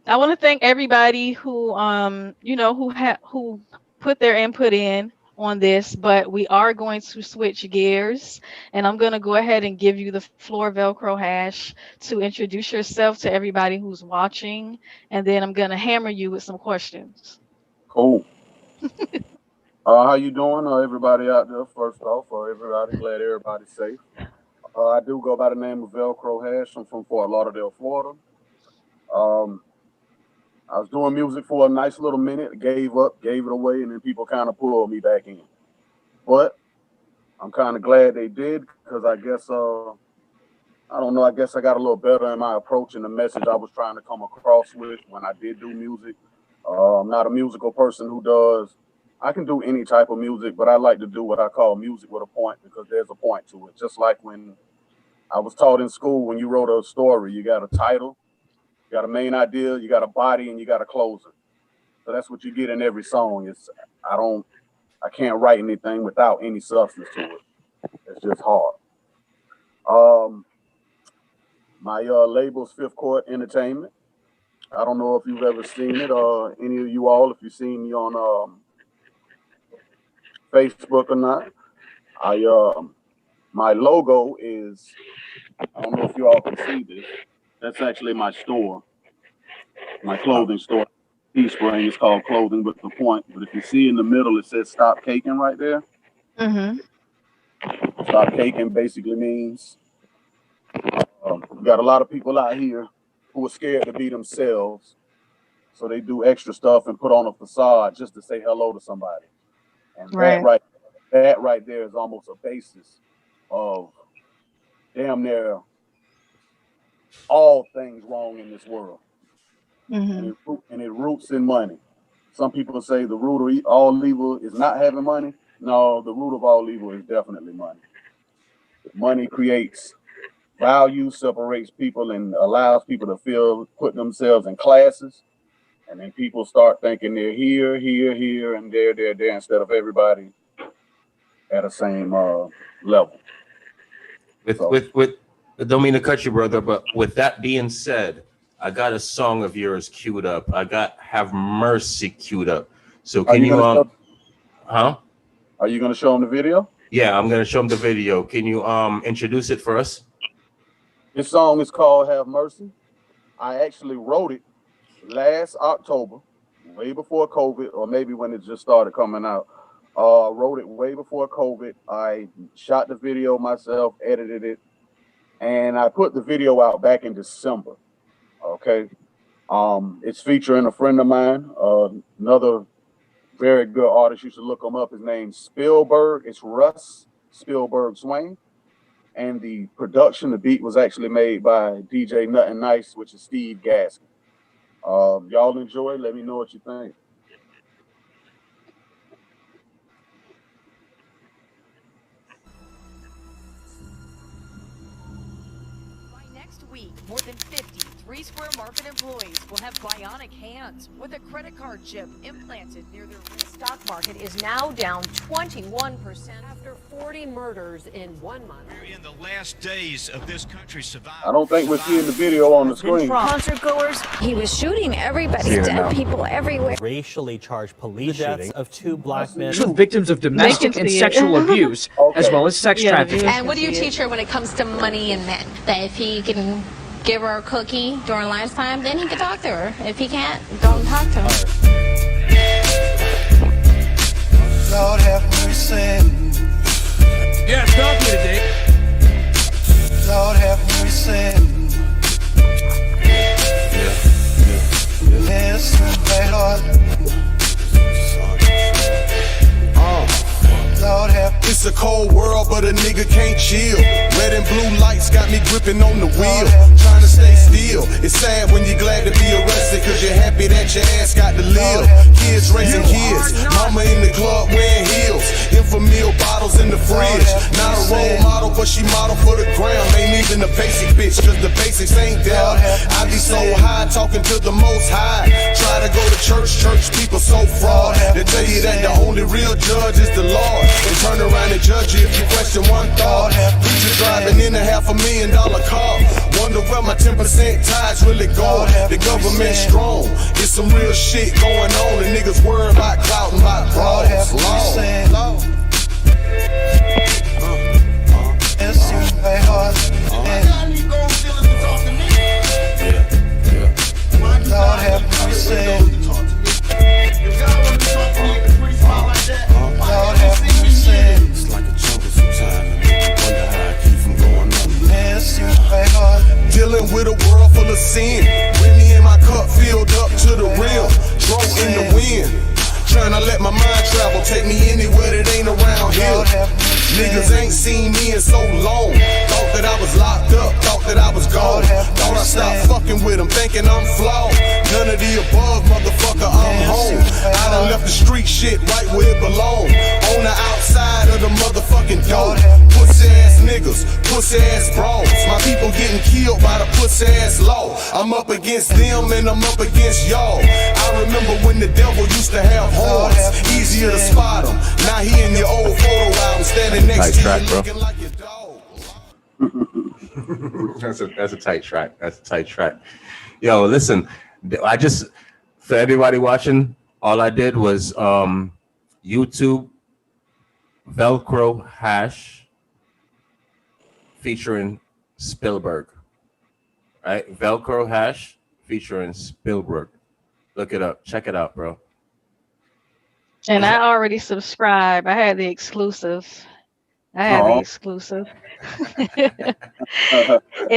I want to thank everybody who who put their input in on this, but we are going to switch gears and I'm going to go ahead and give you the floor Velcro hash to introduce yourself to everybody who's watching, and then I'm going to hammer you with some questions. cool. How you doing? Everybody out there, first off, everybody, glad everybody's safe. I do go by the name of Velcro Hash. I'm from Fort Lauderdale, Florida. Um, I was doing music for a nice little minute, gave up, gave it away, and then people kind of pulled me back in. But I'm kind of glad they did because I guess, I don't know, I guess I got a little better in my approach and the message I was trying to come across with when I did do music. I'm not a musical person who does, I can do any type of music, but I like to do what I call music with a point because there's a point to it. Just like when I was taught in school, when you wrote a story, you got a title, you got a main idea, you got a body, and you got a closer. So that's what you get in every song. I can't write anything without any substance to it. It's just hard. Um, my label's Fifth Court Entertainment. I don't know if you've ever seen it, or any of you all, if you've seen me on Facebook or not. My logo is, I don't know if you all can see this. That's actually my store, my clothing store. Teespring is called Clothing with the Point. But if you see in the middle, it says "Stop Caking" right there. Mhm. Stop caking basically means we got a lot of people out here who are scared to be themselves, so they do extra stuff and put on a facade just to say hello to somebody. And Right. that right there is almost a basis of damn near all things wrong in this world, Mhm. and it roots in money. Some people say the root of all evil is not having money. No, the root of all evil is definitely money. Money creates value, separates people, and allows people to put themselves in classes. And then people start thinking they're here, here, here, and there, instead of everybody at the same level. with So, with with don't mean to cut you, brother, but with that being said, I got a song of yours queued up. I got "Have Mercy" queued up. So are can you you gonna show? huh? Are you gonna show them the video? Yeah, I'm gonna show him the video. Can you introduce it for us? This song is called "Have Mercy." I actually wrote it last October, way before COVID, or maybe when it just started coming out. Wrote it way before COVID. I shot the video myself, edited it, and I put the video out back in December. Okay. It's featuring a friend of mine, another very good artist. You should look him up. His name's Spielberg. It's Russ Spielberg Swain. And the production, the beat was actually made by DJ Nothing Nice, which is Steve Gaskin. Y'all enjoy. Let me know what you think. By next week, more than 50 Three Square Market employees will have bionic hands with a credit card chip implanted near their wrist. Stock market is now down 21% after 40 murders in 1 month. We're in the last days of this country's survival. I don't think we're seeing the video on the screen. Concert goers, He was shooting everybody, dead people everywhere. Racially charged police shootings of two black men with victims of domestic and sexual abuse, as well as sex trafficking. And what do you teach her when it comes to money and men? That if he can give her a cookie during lifetime, then he can talk to her. If he can't, don't talk to her. Lord have mercy. Yeah, stop me today. It's a cold world, but a nigga can't chill. Red and blue lights got me gripping on the wheel, trying to stay still. It's sad when you're glad to be arrested, cause you're happy that your ass got to live. Kids raising kids, mama in the club wearing heels, infamil bottles in the fridge. Not a role model, but she model for the gram. Ain't even a basic bitch, cause the basics ain't there. I be so high, talking to the most high. Try to go to church people so fraud. They tell you that the only real judge is the Lord, and turn around and judge you if you question one thought. Preacher driving in a $500,000 car, wonder where my 10% ties really go. The government strong, it's some real shit going on. The niggas worried about clout and about bras. Lord have mercy. Lord have mercy. It's like a jungle sometimes. I wonder how I keep from going on. Man, it seems very hard. Dealing with a world full of sin. Remy in my cup filled up to the rim. Drove in the wind. Trying to let my mind travel, take me anywhere that ain't around here. Niggas ain't seen me in so long. Thought that I was locked up, thought that I was gone. Thought I stopped fucking with them, thinking I'm flawed. None of the above, motherfucker, I'm home. I done left the street shit right where it belong. On the outside of the motherfucking door. Pussy ass niggas, pussy ass bros. My people getting killed by the pussy ass law. I'm up against them and I'm up against y'all. I remember when the devil used to have horns, easier to spot him. Now he in your old photo album, standing next to you looking like your dog. That's a tight track. That's a tight track. Yo, listen, I just, for everybody watching, all I did was YouTube Velcro hash featuring Spielberg. Right? Velcro hash featuring Spielberg. Look it up. Check it out, bro. And I already subscribed. I had the exclusive. In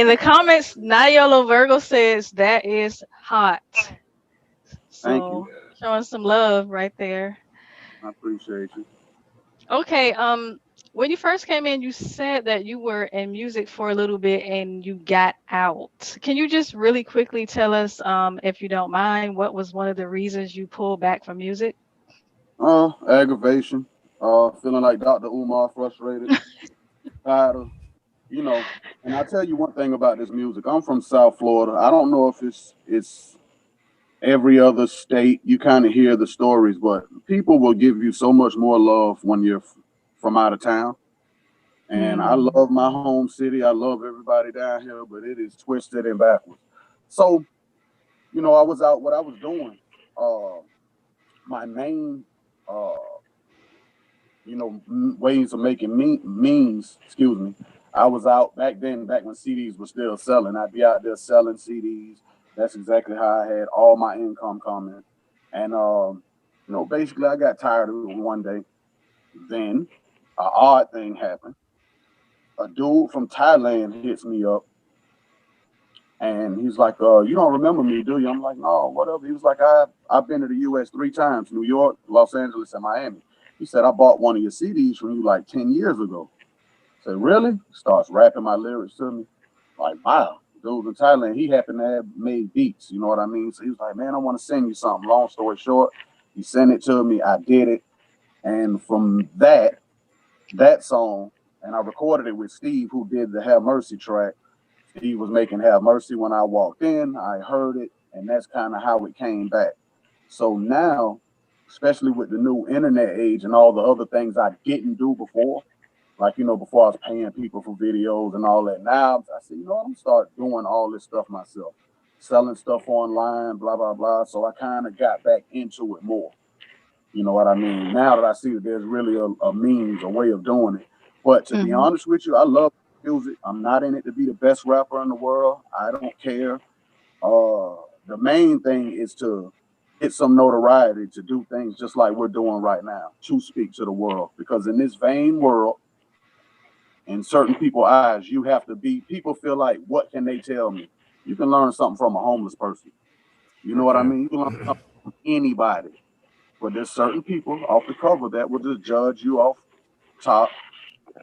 the comments, Nayolo Virgo says that is hot. So showing some love right there. I appreciate you. Okay, when you first came in, you said that you were in music for a little bit and you got out. Can you just really quickly tell us, if you don't mind, what was one of the reasons you pulled back from music? Aggravation. Feeling like Dr. Umar, frustrated, tired of, and I'll tell you one thing about this music. I'm from South Florida. I don't know if it's every other state. You kind of hear the stories, but people will give you so much more love when you're from out of town. And I love my home city. I love everybody down here, but it is twisted and backwards. So, I was out, what I was doing, my main, ways of making memes, I was out back when CDs were still selling. I'd be out there selling CDs. That's exactly how I had all my income coming. And, basically I got tired of it one day. Then an odd thing happened. A dude from Thailand hits me up. And he's like, you don't remember me, do you? I'm like, no, whatever. He was like, I've been to the U.S. 3 times, New York, Los Angeles, and Miami. He said, I bought one of your CDs from you like 10 years ago. I said, really? Starts rapping my lyrics to me. Like, wow. Dude in Thailand, he happened to have made beats, you know what I mean? So he was like, man, I want to send you something. Long story short, he sent it to me. I did it. And from that song, and I recorded it with Steve, who did the Have Mercy track. Steve was making Have Mercy when I walked in. I heard it, and that's kind of how it came back. So now, especially with the new internet age and all the other things I didn't do before, like, before I was paying people for videos and all that. Now I said, I'm going to start doing all this stuff myself, selling stuff online, blah, blah, blah. So I kind of got back into it more. You know what I mean? Now that I see that there's really a means, a way of doing it. But to be honest with you, I love music. I'm not in it to be the best rapper in the world. I don't care. The main thing is to get some notoriety, to do things just like we're doing right now, to speak to the world. Because in this vain world, in certain people's eyes, you have to be, people feel like, what can they tell me? You can learn something from a homeless person. You know what I mean? You can learn something from anybody. But there's certain people off the cover that will just judge you off top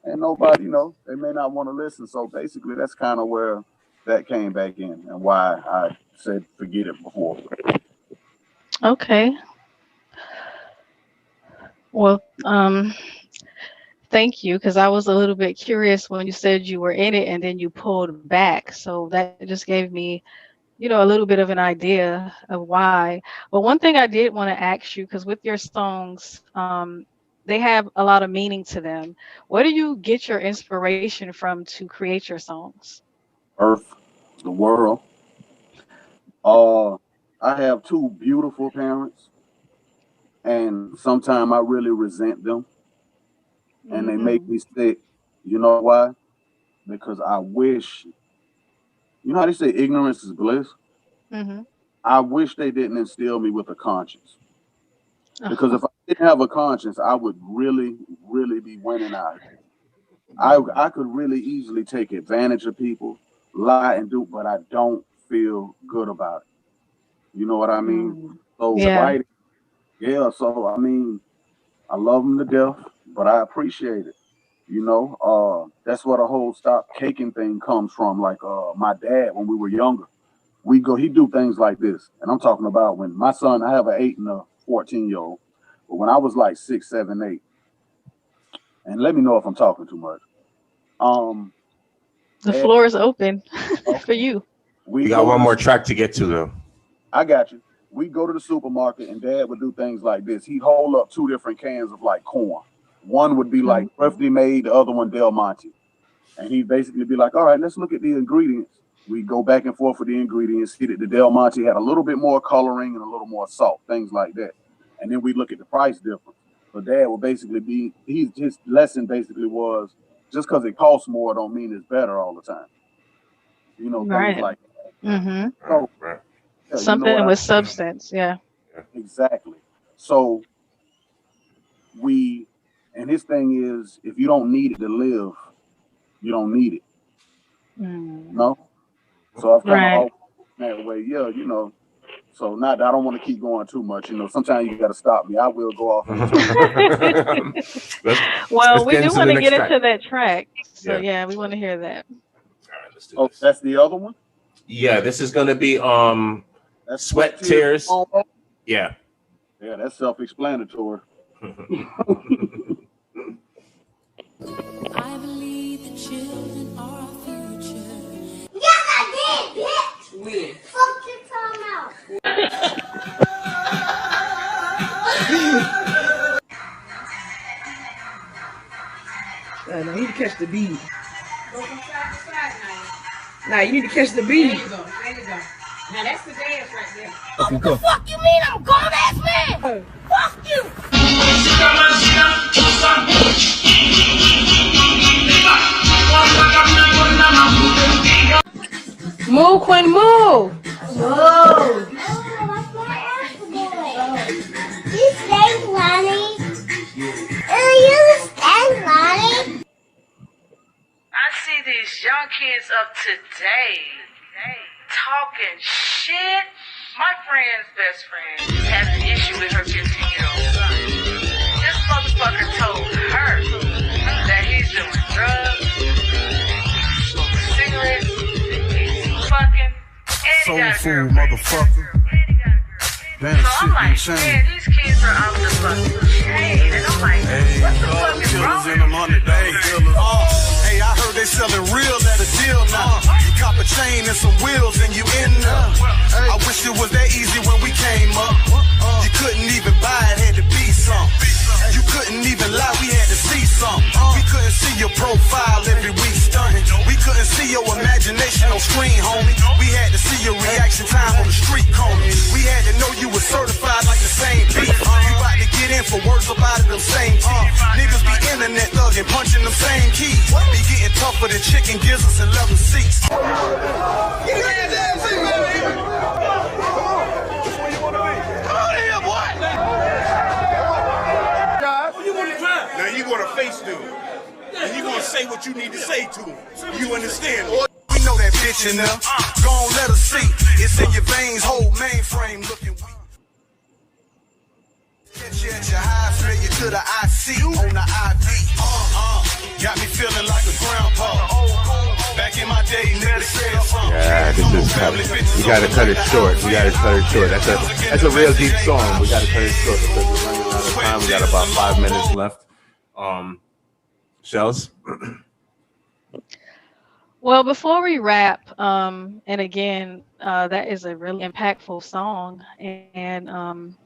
and nobody, they may not want to listen. So basically, that's kind of where that came back in and why I said forget it before. Okay. Well, thank you, because I was a little bit curious when you said you were in it and then you pulled back. So that just gave me, a little bit of an idea of why. But one thing I did want to ask you, because with your songs, they have a lot of meaning to them. Where do you get your inspiration from to create your songs? Earth, the world. I have two beautiful parents, and sometimes I really resent them, and they make me sick. You know why? Because I wish, you know how they say ignorance is bliss? I wish they didn't instill me with a conscience. Because if I didn't have a conscience, I would really, really be winning out. I could really easily take advantage of people, lie and do, but I don't feel good about it. You know what I mean? So writing, so I mean, I love them to death, but I appreciate it. That's where the whole stop caking thing comes from. Like my dad, when we were younger, he'd do things like this. And I'm talking about when my son, I have an 8 and a 14-year-old, but when I was like 6, 7, 8, and let me know if I'm talking too much. The floor is open for you. We got one more track to get to, though. I got you. We go to the supermarket and Dad would do things like this. He'd hold up 2 different cans of like corn. One would be like Thrifty Made, the other one Del Monte. And he'd basically be like, all right, let's look at the ingredients. We go back and forth with the ingredients, see that the Del Monte had a little bit more coloring and a little more salt, things like that. And then we look at the price difference. So Dad would basically his lesson basically was, just because it costs more don't mean it's better all the time. Things like that. So, something with substance, yeah. Exactly. So and his thing is, if you don't need it to live, you don't need it. No? So I've kind of that way, So not that I don't want to keep going too much. Sometimes you got to stop me. I will go off. Well, we do want to get into that track. So yeah, we want to hear that. All right, let's do this. That's the other one? Yeah, this is going to be Sweat, Tears. Yeah. Yeah, that's self-explanatory. I believe the children are our future. Yes, I did, bitch! When? Fuck your time out. Now you need to catch the beat. Go from side to side now. Nah, you need to catch the beat. There you go. There you go. Now that's the dance right there. What the fuck you mean I'm a grown-ass man? Fuck you! Move, Quinn, move! Whoa! That's my ass boy. You stay, Lonnie. You stay, Lonnie. I see these young kids of today talking shit. My friend's best friend has an issue with her 15-year-old son. This motherfucker told her that he's doing drugs, he's smoking cigarettes, he's fucking, and he got a girlfriend. Motherfucker. Damn, so I'm like, man, these kids are off the fucking chain. And I'm like, what the fuck is wrong with Hey, I heard they selling real at a deal now. You cop a chain and some wheels and you in there. I wish it was that easy when we came up. You couldn't even buy it, had to be some. You couldn't even lie, we had to see some. We couldn't see your profile every week stunting. We couldn't see your imagination on screen, homie. We had to see your reaction time on the street corner. We had to know you were certified like the same beat. You about to get in for words about it, them same teeth. Niggas be internet thugging, punching them same keys. Be getting tougher than chicken gizzards and leather seats. Now you gonna face them, and you gonna say what you need to say to them. You understand? We know that bitch in there. Go on, let her see. It's in your veins, whole mainframe looking weak. Catch you at your high, straight you to the IC on the IV. Got me feeling like a grandpa. Back in my day, niggas said something. Yeah, this is cut. We gotta cut it short. We gotta cut it short. That's a real deep song. We gotta cut it short because we're running out of time. We got about 5 minutes left. Shells. Well, before we wrap, and again, that is a really impactful song, and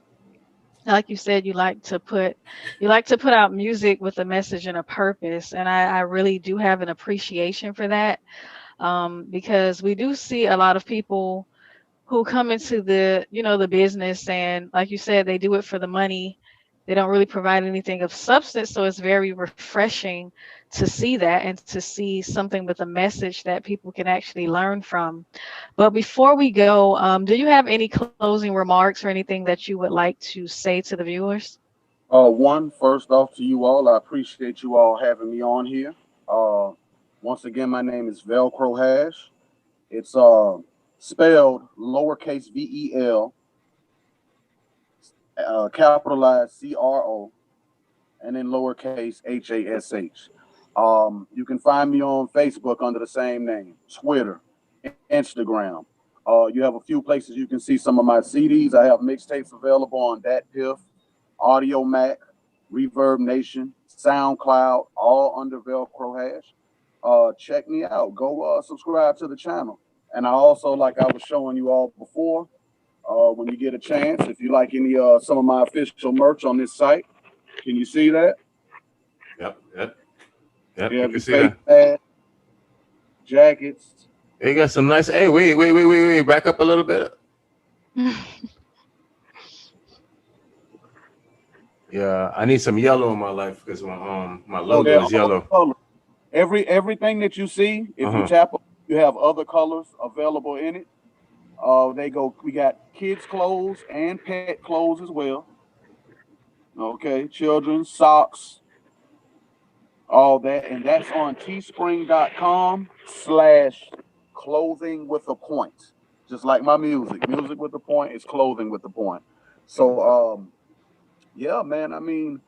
like you said, you like to put out music with a message and a purpose, and I really do have an appreciation for that, because we do see a lot of people who come into the business, and like you said, they do it for the money. They don't really provide anything of substance, so it's very refreshing to see that and to see something with a message that people can actually learn from. But before we go, do you have any closing remarks or anything that you would like to say to the viewers? First off to you all, I appreciate you all having me on here. Once again, my name is Velcro Hash. It's spelled lowercase VEL, capitalized CRO, and then lowercase HASH. You can find me on Facebook under the same name, Twitter, Instagram. You have a few places you can see some of my CDs. I have mixtapes available on Dat Piff, Audio Mac, Reverb Nation, SoundCloud, all under Velcro Hash. Check me out. Go subscribe to the channel. And I also, like I was showing you all before, when you get a chance, if you like any some of my official merch on this site, can you see that? Yep. You You have can your see face that. pads, jackets. They got some nice. Hey, wait. Back up a little bit. Yeah, I need some yellow in my life because my logo is yellow. Everything that you see, if you tap, you have other colors available in it. We got kids' clothes and pet clothes as well. Okay, children's socks, all that, and that's on teespring.com/clothing with a point. Just like my music with a point is clothing with a point. So, yeah, man. I mean,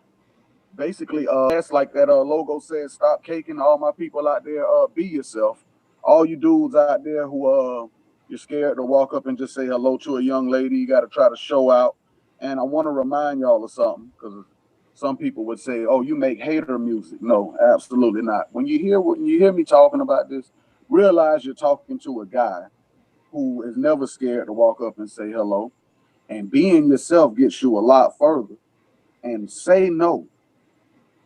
basically, that's like that logo says, stop caking. All my people out there, be yourself. All you dudes out there who you're scared to walk up and just say hello to a young lady, you got to try to show out. And I want to remind y'all of something, because some people would say, oh, you make hater music. No, absolutely not. When you hear me talking about this, realize you're talking to a guy who is never scared to walk up and say hello. And being yourself gets you a lot further. And say no.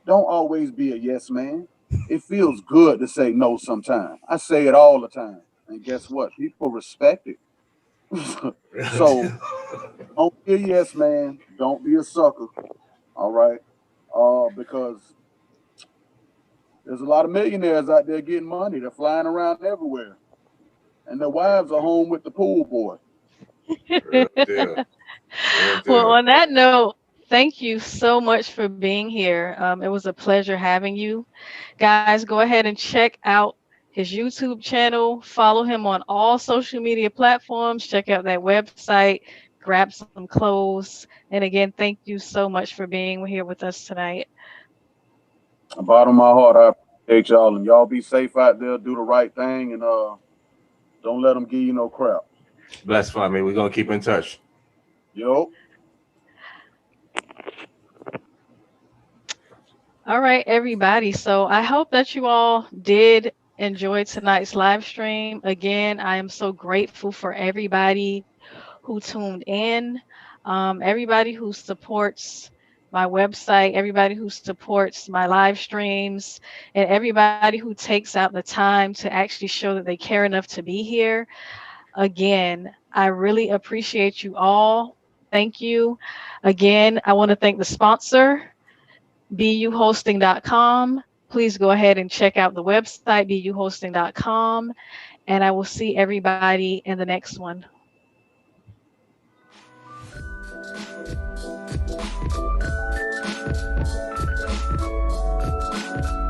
Don't always be a yes man. It feels good to say no sometimes. I say it all the time. And guess what? People respect it. So don't be a yes man. Don't be a sucker. All right. Because there's a lot of millionaires out there getting money. They're flying around everywhere. And their wives are home with the pool boy. Well, on that note, thank you so much for being here. It was a pleasure having you. Guys, go ahead and check out his YouTube channel. Follow him on all social media platforms. Check out that website. Grab some clothes. And again, thank you so much for being here with us tonight. Bottom of my heart, I appreciate y'all. And y'all be safe out there. Do the right thing. And don't let them give you no crap. Bless family. We're going to keep in touch. Yo. All right, everybody. So I hope that you all did enjoy tonight's live stream. Again, I am so grateful for everybody who tuned in, everybody who supports my website, everybody who supports my live streams, and everybody who takes out the time to actually show that they care enough to be here. Again, I really appreciate you all. Thank you. Again, I want to thank the sponsor, buhosting.com. Please go ahead and check out the website, buhosting.com. And I will see everybody in the next one.